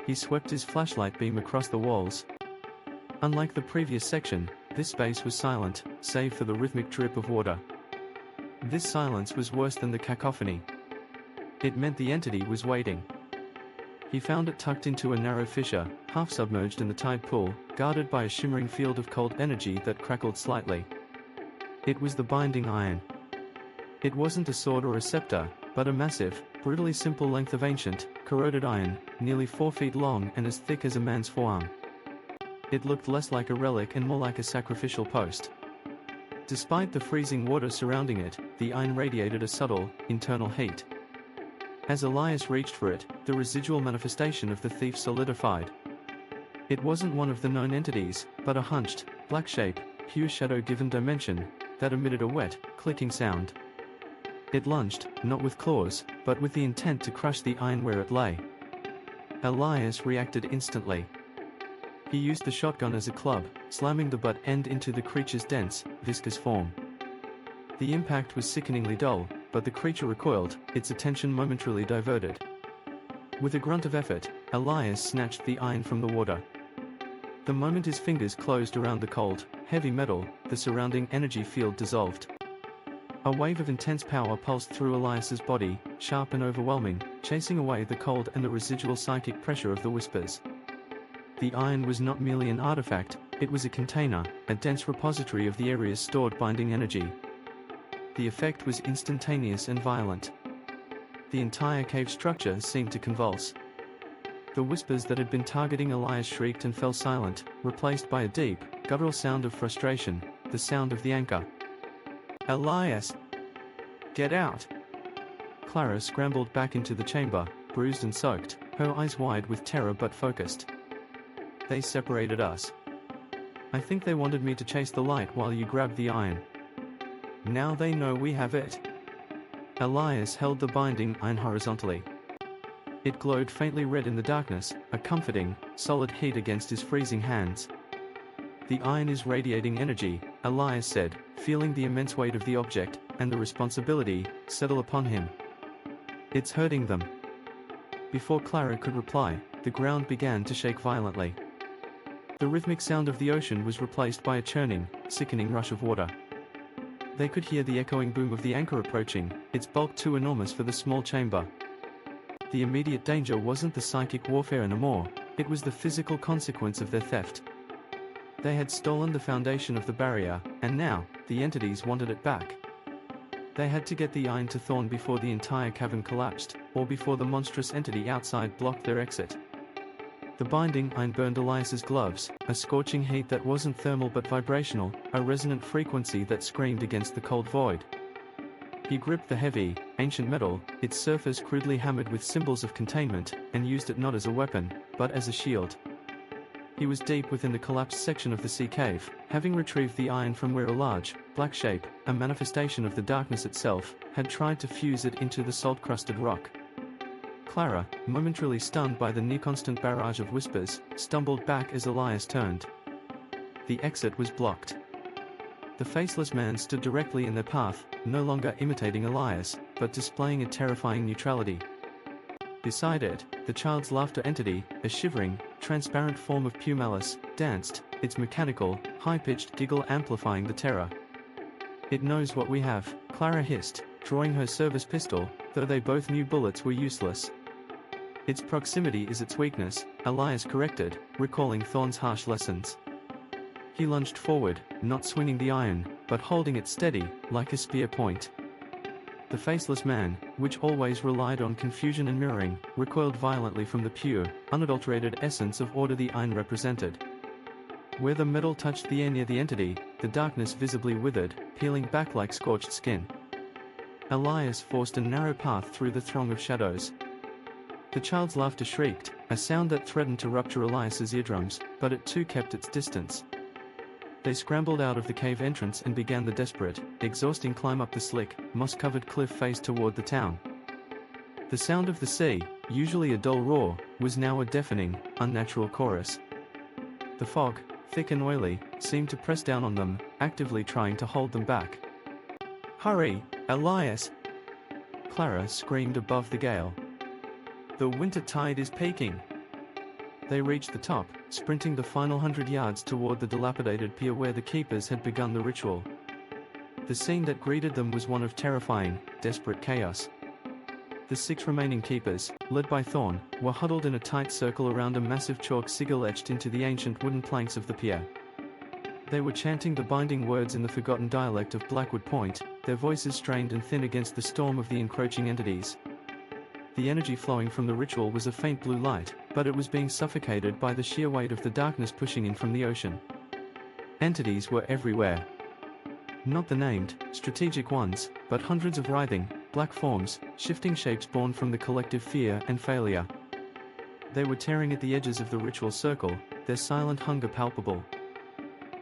Speaker 1: He swept his flashlight beam across the walls. Unlike the previous section, this space was silent, save for the rhythmic drip of water. This silence was worse than the cacophony. It meant the entity was waiting. He found it tucked into a narrow fissure, half submerged in the tide pool, guarded by a shimmering field of cold energy that crackled slightly. It was the binding iron. It wasn't a sword or a scepter, but a massive, brutally simple length of ancient, corroded iron, nearly 4 feet long and as thick as a man's forearm. It looked less like a relic and more like a sacrificial post. Despite the freezing water surrounding it, the iron radiated a subtle, internal heat. As Elias reached for it, the residual manifestation of the thief solidified. It wasn't one of the known entities, but a hunched, black shape, pure shadow-given dimension, that emitted a wet, clicking sound. It lunged, not with claws, but with the intent to crush the iron where it lay. Elias reacted instantly. He used the shotgun as a club, slamming the butt end into the creature's dense, viscous form. The impact was sickeningly dull, but the creature recoiled, its attention momentarily diverted. With a grunt of effort, Elias snatched the iron from the water. The moment his fingers closed around the cold, heavy metal, the surrounding energy field dissolved. A wave of intense power pulsed through Elias's body, sharp and overwhelming, chasing away the cold and the residual psychic pressure of the whispers. The iron was not merely an artifact, it was a container, a dense repository of the area's stored binding energy. The effect was instantaneous and violent. The entire cave structure seemed to convulse. The whispers that had been targeting Elias shrieked and fell silent, replaced by a deep, guttural sound of frustration, the sound of the anchor. Elias! Get out! Clara scrambled back into the chamber, bruised and soaked, her eyes wide with terror but focused. They separated us. I think they wanted me to chase the light while you grabbed the iron. Now they know we have it." Elias held the binding iron horizontally. It glowed faintly red in the darkness, a comforting, solid heat against his freezing hands. "The iron is radiating energy," Elias said, feeling the immense weight of the object, and the responsibility, settle upon him. "It's hurting them." Before Clara could reply, the ground began to shake violently. The rhythmic sound of the ocean was replaced by a churning, sickening rush of water. They could hear the echoing boom of the anchor approaching, its bulk too enormous for the small chamber. The immediate danger wasn't the psychic warfare anymore, it was the physical consequence of their theft. They had stolen the foundation of the barrier, and now, the entities wanted it back. They had to get the iron to Thorn before the entire cavern collapsed, or before the monstrous entity outside blocked their exit. The binding iron burned Elias's gloves, a scorching heat that wasn't thermal but vibrational, a resonant frequency that screamed against the cold void. He gripped the heavy, ancient metal, its surface crudely hammered with symbols of containment, and used it not as a weapon, but as a shield. He was deep within the collapsed section of the sea cave, having retrieved the iron from where a large, black shape, a manifestation of the darkness itself, had tried to fuse it into the salt-crusted rock. Clara, momentarily stunned by the near-constant barrage of whispers, stumbled back as Elias turned. The exit was blocked. The faceless man stood directly in their path, no longer imitating Elias, but displaying a terrifying neutrality. Beside it, the child's laughter entity, a shivering, transparent form of pure malice, danced, its mechanical, high-pitched giggle amplifying the terror. "It knows what we have," Clara hissed, drawing her service pistol, though they both knew bullets were useless. "Its proximity is its weakness," Elias corrected, recalling Thorn's harsh lessons. He lunged forward, not swinging the iron, but holding it steady, like a spear point. The faceless man, which always relied on confusion and mirroring, recoiled violently from the pure, unadulterated essence of order the iron represented. Where the metal touched the air near the entity, the darkness visibly withered, peeling back like scorched skin. Elias forced a narrow path through the throng of shadows. The child's laughter shrieked, a sound that threatened to rupture Elias's eardrums, but it too kept its distance. They scrambled out of the cave entrance and began the desperate, exhausting climb up the slick, moss-covered cliff face toward the town. The sound of the sea, usually a dull roar, was now a deafening, unnatural chorus. The fog, thick and oily, seemed to press down on them, actively trying to hold them back. "Hurry, Elias!" Clara screamed above the gale. "The winter tide is peaking." They reached the top, sprinting the final 100 yards toward the dilapidated pier where the keepers had begun the ritual. The scene that greeted them was one of terrifying, desperate chaos. The 6 remaining keepers, led by Thorn, were huddled in a tight circle around a massive chalk sigil etched into the ancient wooden planks of the pier. They were chanting the binding words in the forgotten dialect of Blackwood Point, their voices strained and thin against the storm of the encroaching entities. The energy flowing from the ritual was a faint blue light, but it was being suffocated by the sheer weight of the darkness pushing in from the ocean. Entities were everywhere. Not the named, strategic ones, but hundreds of writhing, black forms, shifting shapes born from the collective fear and failure. They were tearing at the edges of the ritual circle, their silent hunger palpable.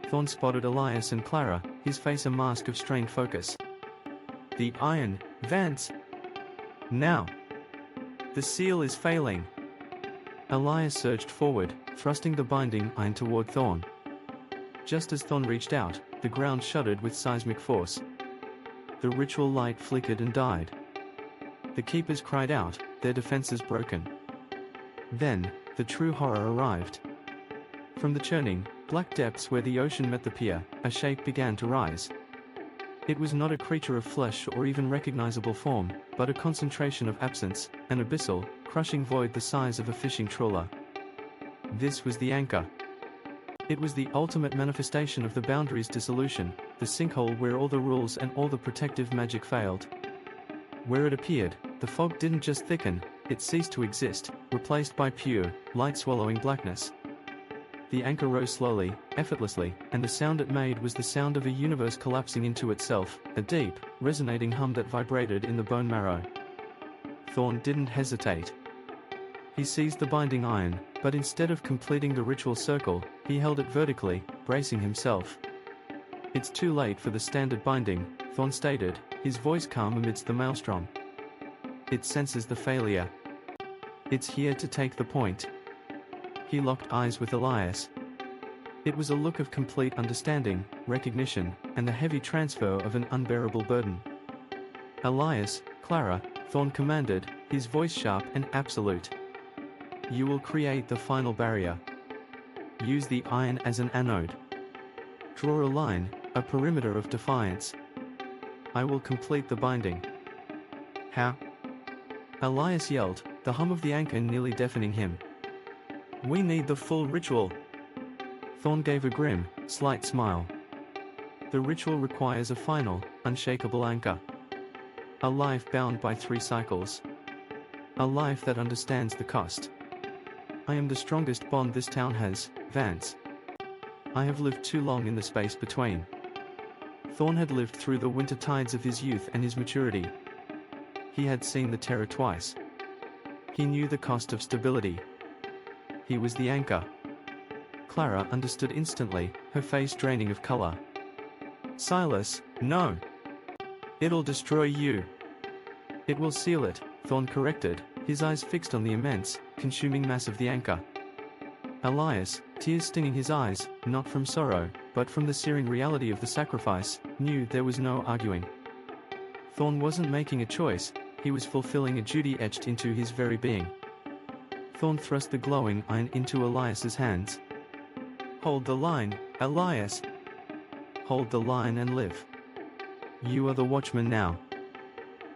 Speaker 1: Thorn spotted Elias and Clara, his face a mask of strained focus. "The iron, Vance! Now! The seal is failing!" Elias surged forward, thrusting the binding iron toward Thorn. Just as Thorn reached out, the ground shuddered with seismic force. The ritual light flickered and died. The keepers cried out, their defenses broken. Then, the true horror arrived. From the churning, black depths where the ocean met the pier, a shape began to rise. It was not a creature of flesh or even recognizable form, but a concentration of absence, an abyssal, crushing void the size of a fishing trawler. This was the anchor. It was the ultimate manifestation of the boundary's dissolution, the sinkhole where all the rules and all the protective magic failed. Where it appeared, the fog didn't just thicken, it ceased to exist, replaced by pure, light-swallowing blackness. The anchor rose slowly, effortlessly, and the sound it made was the sound of a universe collapsing into itself, a deep, resonating hum that vibrated in the bone marrow. Thorn didn't hesitate. He seized the binding iron, but instead of completing the ritual circle, he held it vertically, bracing himself. "It's too late for the standard binding," Thorn stated, his voice calm amidst the maelstrom. "It senses the failure. It's here to take the point." He locked eyes with Elias. It was a look of complete understanding, recognition, and the heavy transfer of an unbearable burden. "Elias, Clara," Thorn commanded, his voice sharp and absolute. "You will create the final barrier. Use the iron as an anode. Draw a line, a perimeter of defiance. I will complete the binding." "How?" Elias yelled, the hum of the anchor nearly deafening him. "We need the full ritual." Thorn gave a grim, slight smile. "The ritual requires a final, unshakable anchor. A life bound by 3 cycles. A life that understands the cost. I am the strongest bond this town has, Vance. I have lived too long in the space between." Thorn had lived through the winter tides of his youth and his maturity. He had seen the terror twice. He knew the cost of stability. He was the anchor. Clara understood instantly, her face draining of color. "Silas, no. It'll destroy you." "It will seal it," Thorn corrected, his eyes fixed on the immense, consuming mass of the anchor. Elias, tears stinging his eyes, not from sorrow, but from the searing reality of the sacrifice, knew there was no arguing. Thorn wasn't making a choice, he was fulfilling a duty etched into his very being. Thorn thrust the glowing iron into Elias's hands. "Hold the line, Elias. Hold the line and live. You are the watchman now."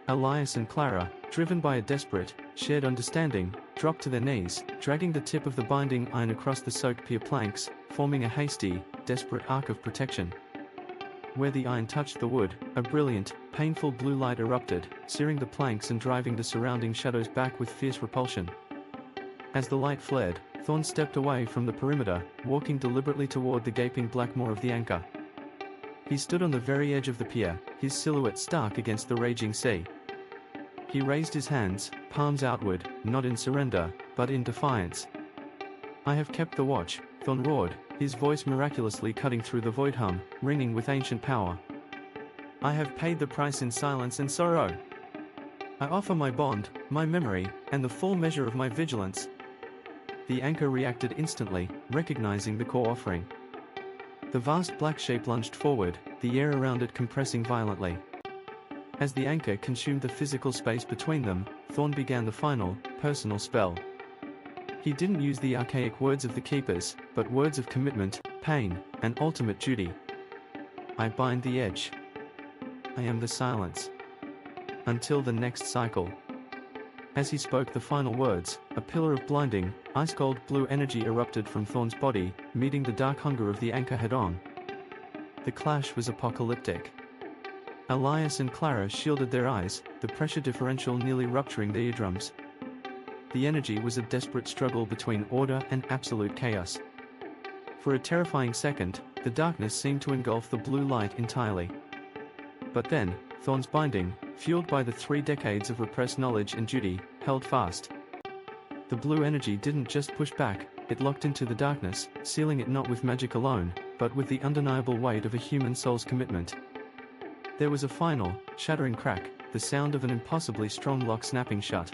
Speaker 1: Elias and Clara, driven by a desperate, shared understanding, dropped to their knees, dragging the tip of the binding iron across the soaked pier planks, forming a hasty, desperate arc of protection. Where the iron touched the wood, a brilliant, painful blue light erupted, searing the planks and driving the surrounding shadows back with fierce repulsion. As the light flared, Thorn stepped away from the perimeter, walking deliberately toward the gaping black maw of the anchor. He stood on the very edge of the pier, his silhouette stark against the raging sea. He raised his hands, palms outward, not in surrender, but in defiance. "I have kept the watch," Thorn roared, his voice miraculously cutting through the void hum, ringing with ancient power. "I have paid the price in silence and sorrow. I offer my bond, my memory, and the full measure of my vigilance." The anchor reacted instantly, recognizing the core offering. The vast black shape lunged forward, the air around it compressing violently. As the anchor consumed the physical space between them, Thorn began the final, personal spell. He didn't use the archaic words of the keepers, but words of commitment, pain, and ultimate duty. "I bind the edge. I am the silence. Until the next cycle." As he spoke the final words, a pillar of blinding, ice-cold blue energy erupted from Thorn's body, meeting the dark hunger of the anchor head-on. The clash was apocalyptic. Elias and Clara shielded their eyes, the pressure differential nearly rupturing their eardrums. The energy was a desperate struggle between order and absolute chaos. For a terrifying second, the darkness seemed to engulf the blue light entirely. But then, Thorn's binding, fueled by the 3 decades of repressed knowledge and duty, held fast. The blue energy didn't just push back, it locked into the darkness, sealing it not with magic alone, but with the undeniable weight of a human soul's commitment. There was a final, shattering crack, the sound of an impossibly strong lock snapping shut.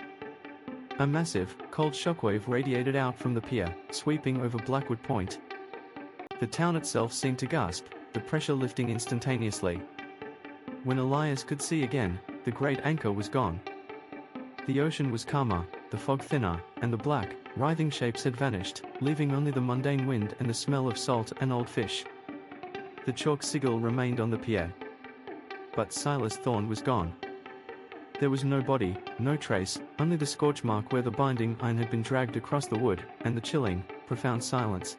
Speaker 1: A massive, cold shockwave radiated out from the pier, sweeping over Blackwood Point. The town itself seemed to gasp, the pressure lifting instantaneously. When Elias could see again, the great anchor was gone. The ocean was calmer, the fog thinner, and the black, writhing shapes had vanished, leaving only the mundane wind and the smell of salt and old fish. The chalk sigil remained on the pier. But Silas Thorn was gone. There was no body, no trace, only the scorch mark where the binding iron had been dragged across the wood, and the chilling, profound silence.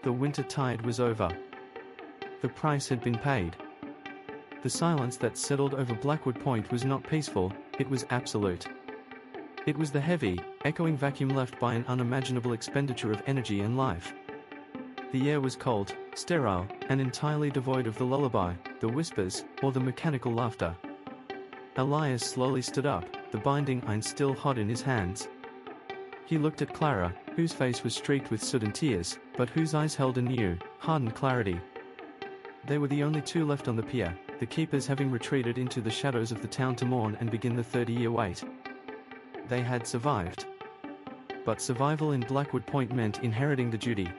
Speaker 1: The winter tide was over. The price had been paid. The silence that settled over Blackwood Point was not peaceful, it was absolute. It was the heavy, echoing vacuum left by an unimaginable expenditure of energy and life. The air was cold, sterile, and entirely devoid of the lullaby, the whispers, or the mechanical laughter. Elias slowly stood up, the binding iron still hot in his hands. He looked at Clara, whose face was streaked with soot and tears, but whose eyes held a new, hardened clarity. They were the only two left on the pier, the keepers having retreated into the shadows of the town to mourn and begin the 30-year wait. They had survived. But survival in Blackwood Point meant inheriting the duty.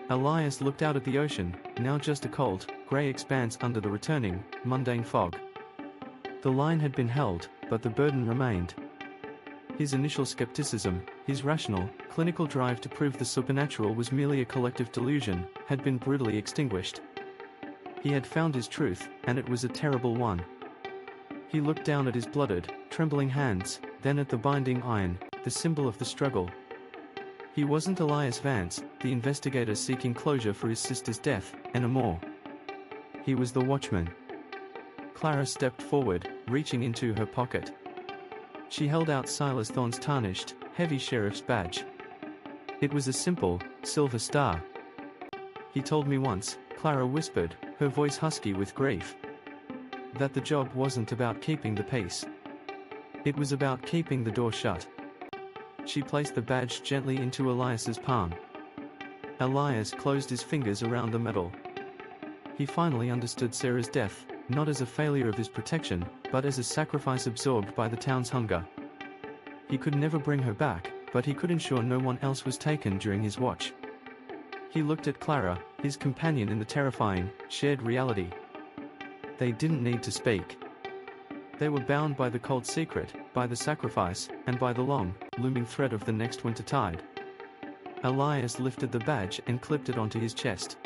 Speaker 1: Elias looked out at the ocean, now just a cold, grey expanse under the returning, mundane fog. The line had been held, but the burden remained. His initial skepticism, his rational, clinical drive to prove the supernatural was merely a collective delusion, had been brutally extinguished. He had found his truth, and it was a terrible one. He looked down at his blooded, trembling hands, then at the binding iron, the symbol of the struggle. He wasn't Elias Vance, the investigator seeking closure for his sister's death, anymore. He was the watchman. Clara stepped forward, reaching into her pocket. She held out Silas Thorne's tarnished, heavy sheriff's badge. It was a simple, silver star. He told me once, Clara whispered, her voice husky with grief, that the job wasn't about keeping the peace. It was about keeping the door shut. She placed the badge gently into Elias's palm. Elias closed his fingers around the metal. He finally understood Sarah's death, not as a failure of his protection, but as a sacrifice absorbed by the town's hunger. He could never bring her back, but he could ensure no one else was taken during his watch. He looked at Clara, his companion in the terrifying, shared reality. They didn't need to speak. They were bound by the cold secret, by the sacrifice, and by the long, looming threat of the next winter tide. Elias lifted the badge and clipped it onto his chest.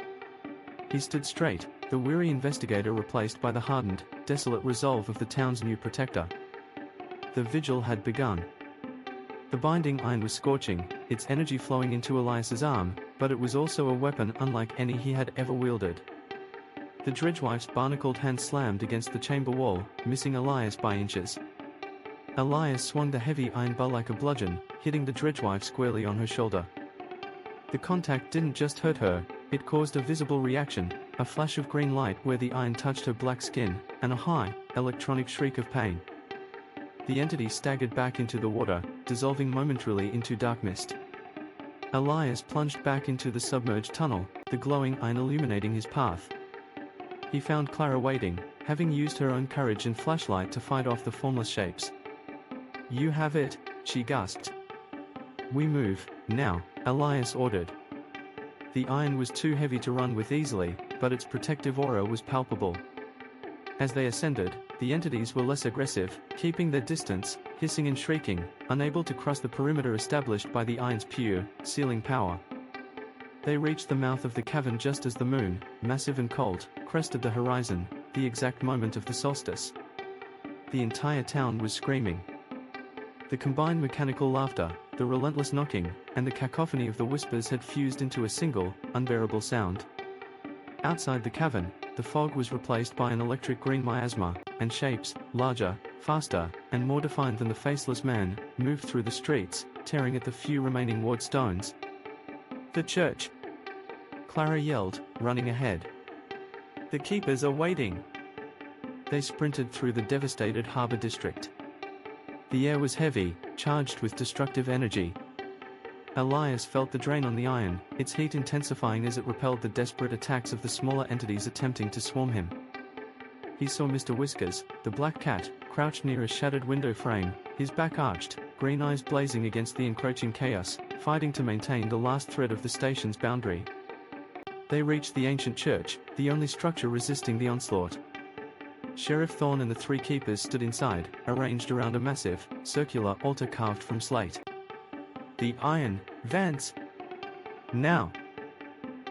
Speaker 1: He stood straight, the weary investigator replaced by the hardened, desolate resolve of the town's new protector. The vigil had begun. The binding iron was scorching, its energy flowing into Elias's arm, but it was also a weapon unlike any he had ever wielded. The dredgewife's barnacled hand slammed against the chamber wall, missing Elias by inches. Elias swung the heavy iron bar like a bludgeon, hitting the dredgewife squarely on her shoulder. The contact didn't just hurt her, it caused a visible reaction, a flash of green light where the iron touched her black skin, and a high, electronic shriek of pain. The entity staggered back into the water, dissolving momentarily into dark mist. Elias plunged back into the submerged tunnel, the glowing iron illuminating his path. He found Clara waiting, having used her own courage and flashlight to fight off the formless shapes. "You have it," she gasped. "We move, now," Elias ordered. The iron was too heavy to run with easily, but its protective aura was palpable. As they ascended, the entities were less aggressive, keeping their distance, hissing and shrieking, unable to cross the perimeter established by the iron's pure, sealing power. They reached the mouth of the cavern just as the moon, massive and cold, crested the horizon, the exact moment of the solstice. The entire town was screaming. The combined mechanical laughter, the relentless knocking, and the cacophony of the whispers had fused into a single, unbearable sound. Outside the cavern, the fog was replaced by an electric green miasma, and shapes, larger, faster, and more defined than the faceless man, moved through the streets, tearing at the few remaining ward stones. "The church!" Clara yelled, running ahead. "The keepers are waiting!" They sprinted through the devastated harbor district. The air was heavy, charged with destructive energy. Elias felt the drain on the iron, its heat intensifying as it repelled the desperate attacks of the smaller entities attempting to swarm him. He saw Mr. Whiskers, the black cat, crouched near a shattered window frame, his back arched, green eyes blazing against the encroaching chaos, fighting to maintain the last thread of the station's boundary. They reached the ancient church, the only structure resisting the onslaught. Sheriff Thorne and the three keepers stood inside, arranged around a massive, circular altar carved from slate. "The iron, Vance!" "Now!"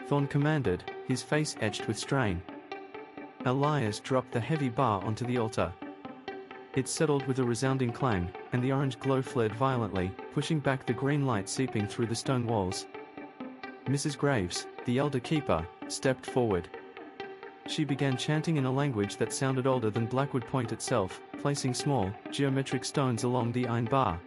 Speaker 1: Thorne commanded, his face etched with strain. Elias dropped the heavy bar onto the altar. It settled with a resounding clang, and the orange glow flared violently, pushing back the green light seeping through the stone walls. Mrs. Graves, the elder keeper, stepped forward. She began chanting in a language that sounded older than Blackwood Point itself, placing small, geometric stones along the iron bar.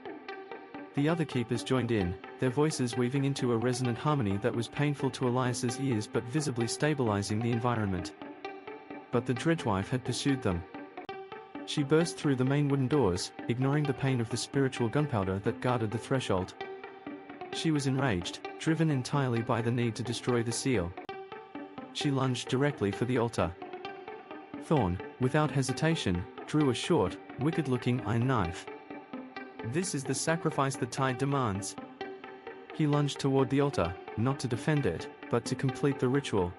Speaker 1: The other keepers joined in, their voices weaving into a resonant harmony that was painful to Elias's ears but visibly stabilizing the environment. But the dredgewife had pursued them. She burst through the main wooden doors, ignoring the pain of the spiritual gunpowder that guarded the threshold. She was enraged, driven entirely by the need to destroy the seal. She lunged directly for the altar. Thorn, without hesitation, drew a short, wicked-looking iron knife. "This is the sacrifice the tide demands." He lunged toward the altar, not to defend it, but to complete the ritual.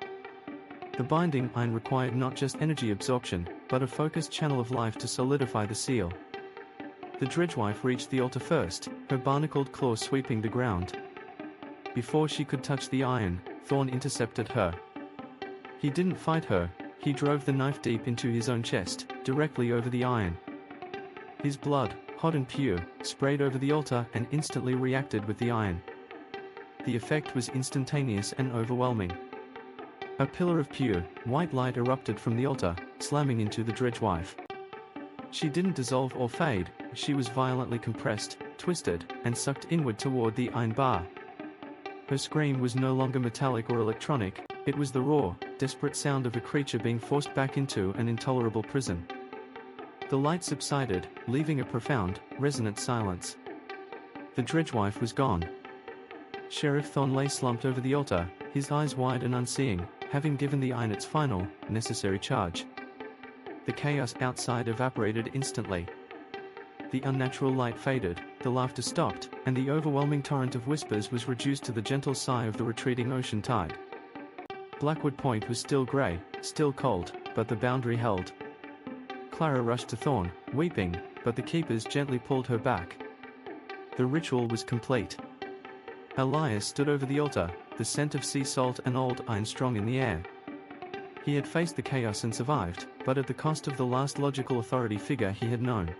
Speaker 1: The binding iron required not just energy absorption, but a focused channel of life to solidify the seal. The dredgewife reached the altar first, her barnacled claws sweeping the ground. Before she could touch the iron, Thorn intercepted her. He didn't fight her, he drove the knife deep into his own chest, directly over the iron. His blood, hot and pure, sprayed over the altar and instantly reacted with the iron. The effect was instantaneous and overwhelming. A pillar of pure, white light erupted from the altar, slamming into the dredgewife. She didn't dissolve or fade, she was violently compressed, twisted, and sucked inward toward the iron bar. Her scream was no longer metallic or electronic, it was the raw, desperate sound of a creature being forced back into an intolerable prison. The light subsided, leaving a profound, resonant silence. The dredgewife was gone. Sheriff Thorn lay slumped over the altar, his eyes wide and unseeing, having given the iron its final, necessary charge. The chaos outside evaporated instantly. The unnatural light faded, the laughter stopped, and the overwhelming torrent of whispers was reduced to the gentle sigh of the retreating ocean tide. Blackwood Point was still grey, still cold, but the boundary held. Clara rushed to Thorn, weeping, but the keepers gently pulled her back. The ritual was complete. Elias stood over the altar, the scent of sea salt and old iron strong in the air. He had faced the chaos and survived, but at the cost of the last logical authority figure he had known.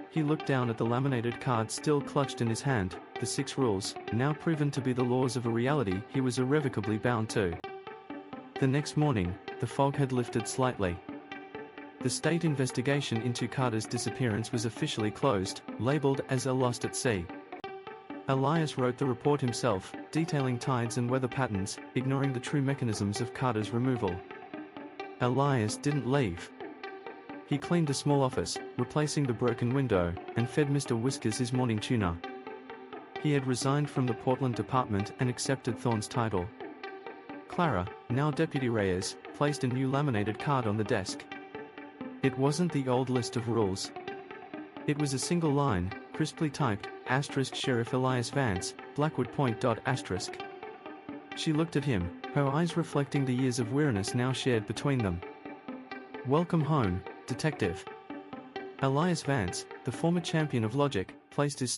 Speaker 1: He looked down at the laminated card still clutched in his hand, the 6 rules, now proven to be the laws of a reality he was irrevocably bound to. The next morning, the fog had lifted slightly. The state investigation into Carter's disappearance was officially closed, labeled as a lost at sea. Elias wrote the report himself, detailing tides and weather patterns, ignoring the true mechanisms of Carter's removal. Elias didn't leave. He cleaned a small office, replacing the broken window, and fed Mr. Whiskers his morning tuna. He had resigned from the Portland department and accepted Thorn's title. Clara, now Deputy Reyes, placed a new laminated card on the desk. It wasn't the old list of rules. It was a single line, crisply typed, Sheriff Elias Vance, Blackwood Point. She looked at him, her eyes reflecting the years of weariness now shared between them. "Welcome home, Detective." Elias Vance, the former champion of logic, placed his